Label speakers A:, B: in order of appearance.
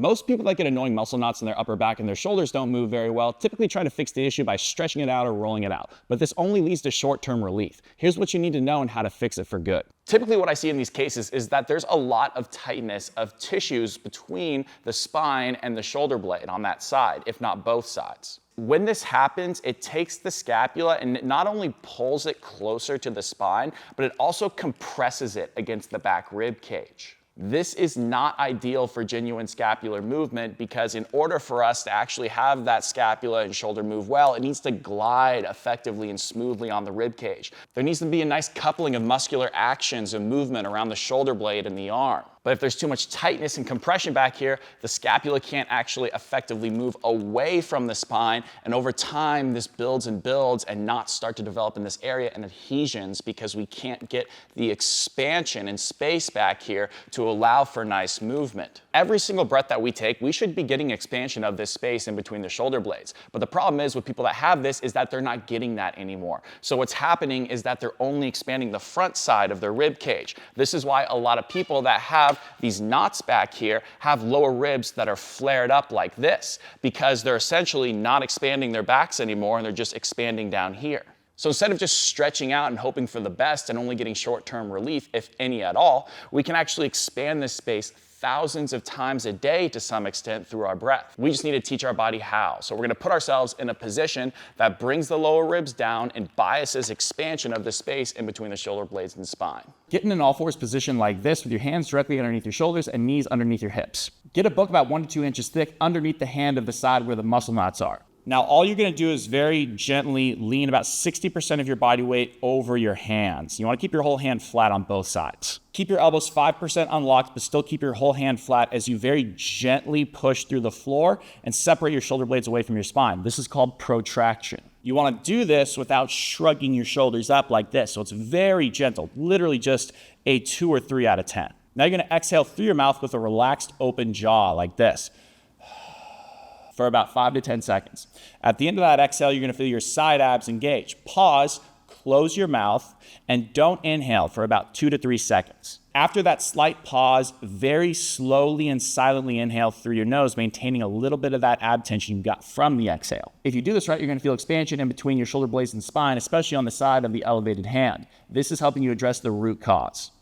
A: Most people that get annoying muscle knots in their upper back and their shoulders don't move very well typically try to fix the issue by stretching it out or rolling it out. But this only leads to short-term relief. Here's what you need to know and how to fix it for good. Typically what I see in these cases is that there's a lot of tightness of tissues between the spine and the shoulder blade on that side, if not both sides. When this happens, it takes the scapula and it not only pulls it closer to the spine, but it also compresses it against the back rib cage. This is not ideal for genuine scapular movement because in order for us to actually have that scapula and shoulder move well, it needs to glide effectively and smoothly on the rib cage. There needs to be a nice coupling of muscular actions and movement around the shoulder blade and the arm. But if there's too much tightness and compression back here, the scapula can't actually effectively move away from the spine, and over time this builds and builds and knots start to develop in this area and adhesions because we can't get the expansion and space back here to allow for nice movement. Every single breath that we take, we should be getting expansion of this space in between the shoulder blades. But the problem is with people that have this is that they're not getting that anymore. So what's happening is that they're only expanding the front side of their rib cage. This is why a lot of people that have these knots back here have lower ribs that are flared up like this because they're essentially not expanding their backs anymore and they're just expanding down here. So instead of just stretching out and hoping for the best and only getting short-term relief, if any at all, we can actually expand this space thousands of times a day to some extent through our breath. We just need to teach our body how. So we're gonna put ourselves in a position that brings the lower ribs down and biases expansion of the space in between the shoulder blades and spine. Get in an all-fours position like this with your hands directly underneath your shoulders and knees underneath your hips. Get a book about 1 to 2 inches thick underneath the hand of the side where the muscle knots are. Now, all you're gonna do is very gently lean about 60% of your body weight over your hands. You wanna keep your whole hand flat on both sides. Keep your elbows 5% unlocked, but still keep your whole hand flat as you very gently push through the floor and separate your shoulder blades away from your spine. This is called protraction. You wanna do this without shrugging your shoulders up like this. So it's very gentle, literally just a 2 or 3 out of 10. Now you're gonna exhale through your mouth with a relaxed open jaw like this for about 5 to 10 seconds. At the end of that exhale, you're gonna feel your side abs engage. Pause, close your mouth, and don't inhale for about 2 to 3 seconds. After that slight pause, very slowly and silently inhale through your nose, maintaining a little bit of that ab tension you got from the exhale. If you do this right, you're gonna feel expansion in between your shoulder blades and spine, especially on the side of the elevated hand. This is helping you address the root cause.